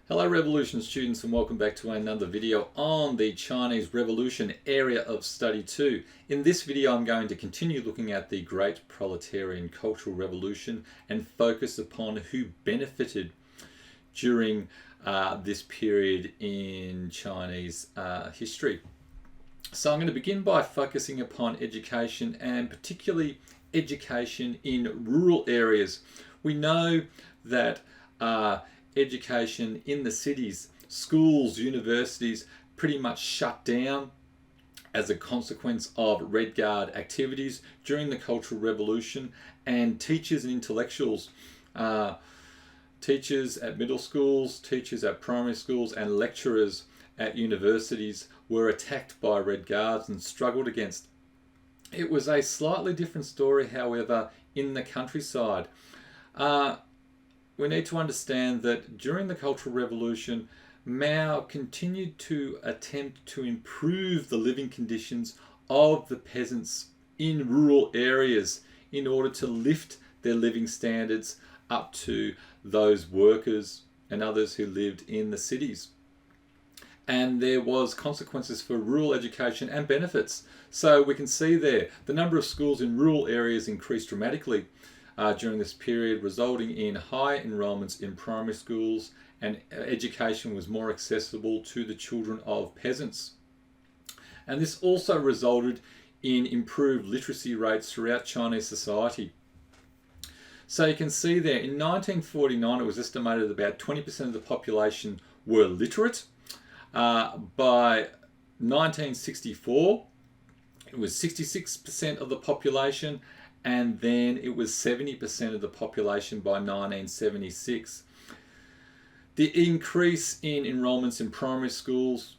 Hello Revolution students, and welcome back to another video on the Chinese Revolution area of study 2. In this video I'm going to continue looking at the Great Proletarian Cultural Revolution and focus upon who benefited during this period in Chinese history. So I'm going to begin by focusing upon education, and particularly education in rural areas. We know that education in the cities, schools, universities pretty much shut down as a consequence of Red Guard activities during the Cultural Revolution, and teachers and intellectuals, teachers at middle schools, teachers at primary schools and lecturers at universities were attacked by Red Guards and struggled against. It was a slightly different story, however, in the countryside. We need to understand that during the Cultural Revolution, Mao continued to attempt to improve the living conditions of the peasants in rural areas in order to lift their living standards up to those workers and others who lived in the cities. And there was consequences for rural education and benefits. So we can see there the number of schools in rural areas increased dramatically during this period, resulting in high enrolments in primary schools, and education was more accessible to the children of peasants. And this also resulted in improved literacy rates throughout Chinese society. So you can see there, in 1949 it was estimated that about 20% of the population were literate. By 1964 it was 66% of the population, and then it was 70% of the population by 1976. The increase in enrolments in primary schools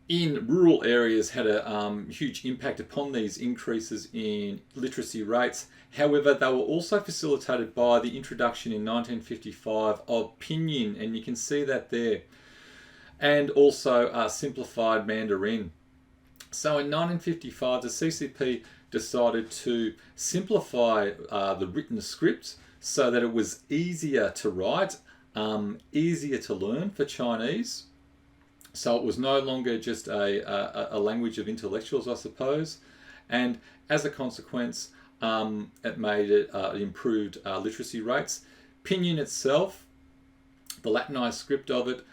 in rural areas had a huge impact upon these increases in literacy rates. However, they were also facilitated by the introduction in 1955 of pinyin, and you can see that there, and also simplified Mandarin. So in 1955, the CCP decided to simplify the written script so that it was easier to write, easier to learn for Chinese. So it was no longer just a language of intellectuals, I suppose. And as a consequence, it made it improved literacy rates. Pinyin itself, the Latinized script of it,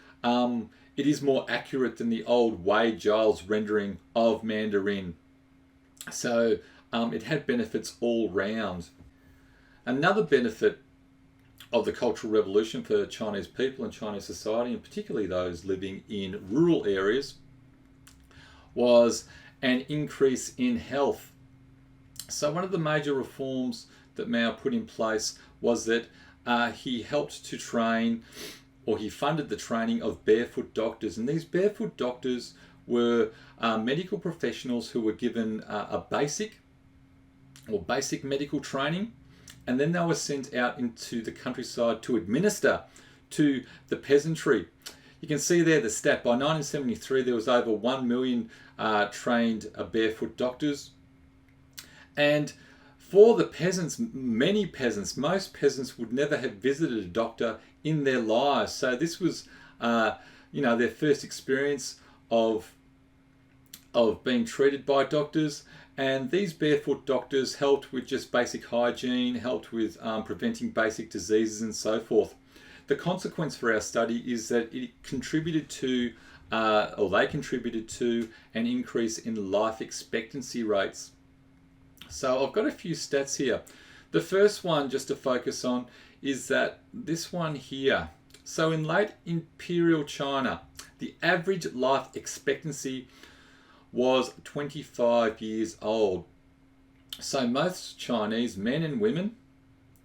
it is more accurate than the old Wade Giles rendering of Mandarin. So it had benefits all round. Another benefit of the Cultural Revolution for Chinese people and Chinese society, and particularly those living in rural areas, was an increase in health. So one of the major reforms that Mao put in place was that he helped to train, or he funded the training of barefoot doctors. And these barefoot doctors were medical professionals who were given a basic medical training, and then they were sent out into the countryside to administer to the peasantry. You can see there the stat, by 1973 there was over 1 million trained barefoot doctors. And for the peasants, most peasants would never have visited a doctor in their lives. So this was their first experience of being treated by doctors. And these barefoot doctors helped with just basic hygiene, helped with preventing basic diseases and so forth. The consequence for our study is that it contributed to, they contributed to, an increase in life expectancy rates. So I've got a few stats here. The first one, just to focus on, is that this one here. So in late imperial China, the average life expectancy was 25 years old. So most Chinese men and women,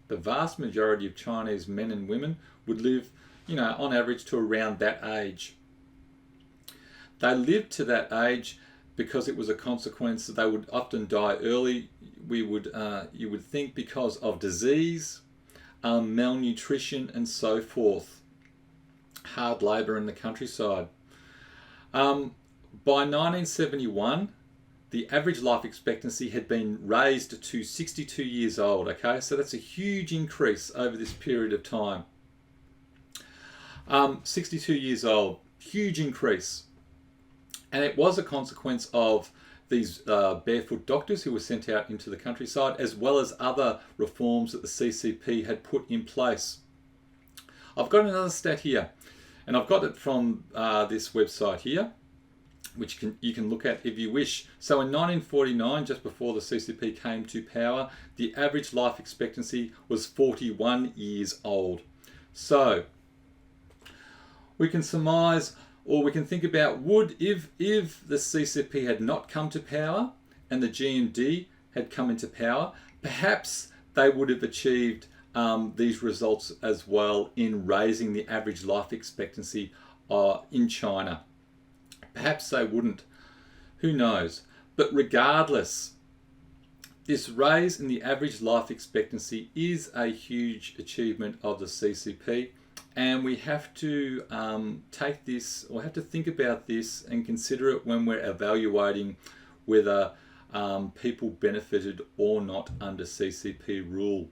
the vast majority of Chinese men and women, would live, on average to around that age. They lived to that age because it was a consequence that they would often die early. You would think because of disease, malnutrition and so forth, hard labour in the countryside. By 1971, the average life expectancy had been raised to 62 years old. Okay, so that's a huge increase over this period of time. 62 years old, huge increase. And it was a consequence of these barefoot doctors who were sent out into the countryside, as well as other reforms that the CCP had put in place. I've got another stat here, and I've got it from this website here, which you can look at if you wish. So in 1949, just before the CCP came to power, the average life expectancy was 41 years old. So we can surmise, or we can think about, if the CCP had not come to power and the GMD had come into power, perhaps they would have achieved these results as well in raising the average life expectancy in China. Perhaps they wouldn't. Who knows? But regardless, this raise in the average life expectancy is a huge achievement of the CCP. And we have to take this, or have to think about this and consider it when we're evaluating whether people benefited or not under CCP rule.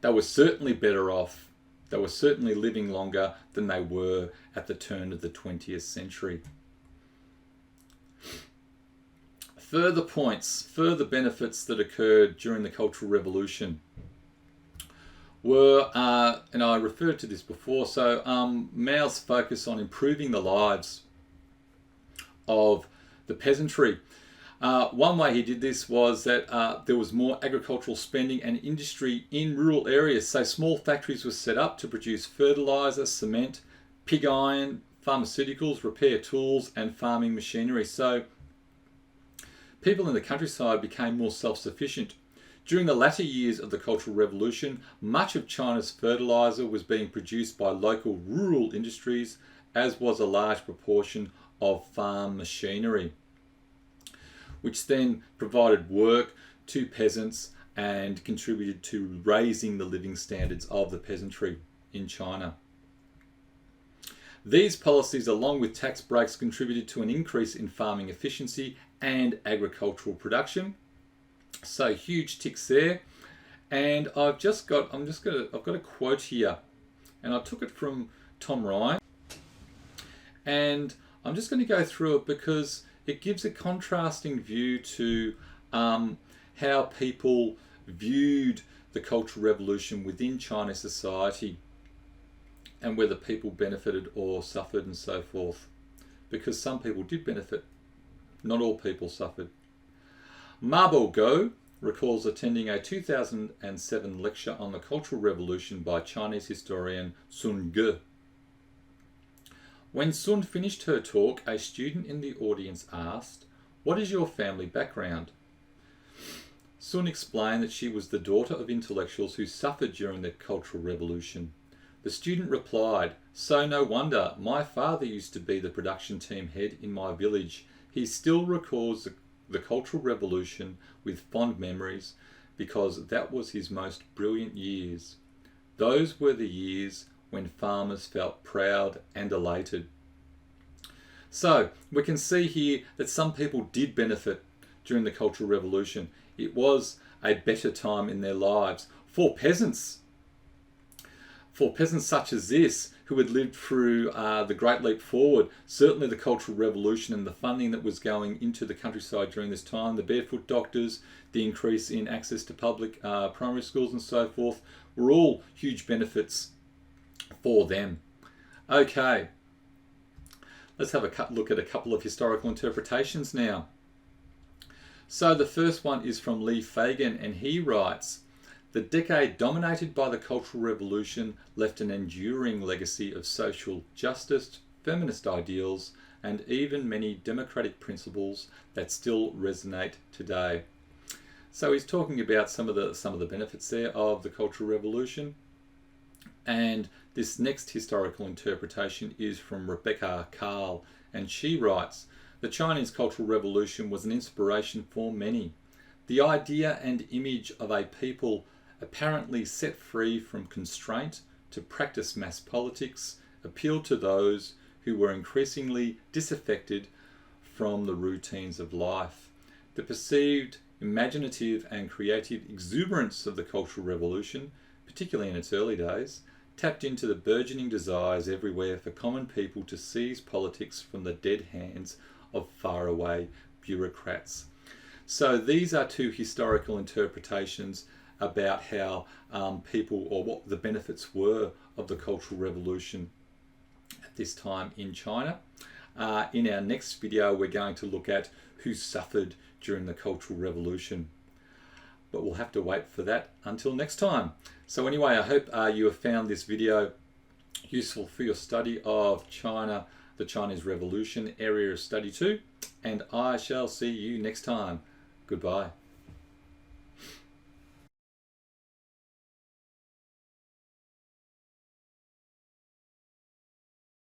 They were certainly better off. They were certainly living longer than they were at the turn of the 20th century. Further points, further benefits that occurred during the Cultural Revolution were, and I referred to this before, so Mao's focus on improving the lives of the peasantry. One way he did this was that there was more agricultural spending and industry in rural areas. So small factories were set up to produce fertilizer, cement, pig iron, pharmaceuticals, repair tools, and farming machinery. So people in the countryside became more self-sufficient. During the latter years of the Cultural Revolution, much of China's fertilizer was being produced by local rural industries, as was a large proportion of farm machinery, which then provided work to peasants and contributed to raising the living standards of the peasantry in China. These policies, along with tax breaks, contributed to an increase in farming efficiency and agricultural production. So huge ticks there. And I've got a quote here, and I took it from Tom Ryan, and I'm just going to go through it because it gives a contrasting view to how people viewed the Cultural Revolution within Chinese society and whether people benefited or suffered and so forth. Because some people did benefit, not all people suffered. Ma Bo-go recalls attending a 2007 lecture on the Cultural Revolution by Chinese historian Sun Ge. When Sun finished her talk, a student in the audience asked, "What is your family background?" Sun explained that she was the daughter of intellectuals who suffered during the Cultural Revolution. The student replied, "So no wonder, my father used to be the production team head in my village. He still recalls the Cultural Revolution with fond memories because that was his most brilliant years. Those were the years when farmers felt proud and elated." So we can see here that some people did benefit during the Cultural Revolution. It was a better time in their lives. For peasants such as this, who had lived through the Great Leap Forward, certainly the Cultural Revolution and the funding that was going into the countryside during this time, the barefoot doctors, the increase in access to public primary schools and so forth, were all huge benefits for them. Okay, let's have a look at a couple of historical interpretations now. So the first one is from Lee Fagan, and he writes, "The decade dominated by the Cultural Revolution left an enduring legacy of social justice, feminist ideals, and even many democratic principles that still resonate today." So he's talking about some of the benefits there of the Cultural Revolution. And this next historical interpretation is from Rebecca Karl, and she writes, "The Chinese Cultural Revolution was an inspiration for many. The idea and image of a people apparently set free from constraint to practice mass politics appealed to those who were increasingly disaffected from the routines of life. The perceived imaginative and creative exuberance of the Cultural Revolution, particularly in its early days, tapped into the burgeoning desires everywhere for common people to seize politics from the dead hands of faraway bureaucrats. So these are two historical interpretations about how people, or what the benefits were of the Cultural Revolution at this time in China. In our next video, we're going to look at who suffered during the Cultural Revolution. But we'll have to wait for that until next time. So anyway, I hope you have found this video useful for your study of China, the Chinese Revolution, area of study 2. And I shall see you next time. Goodbye.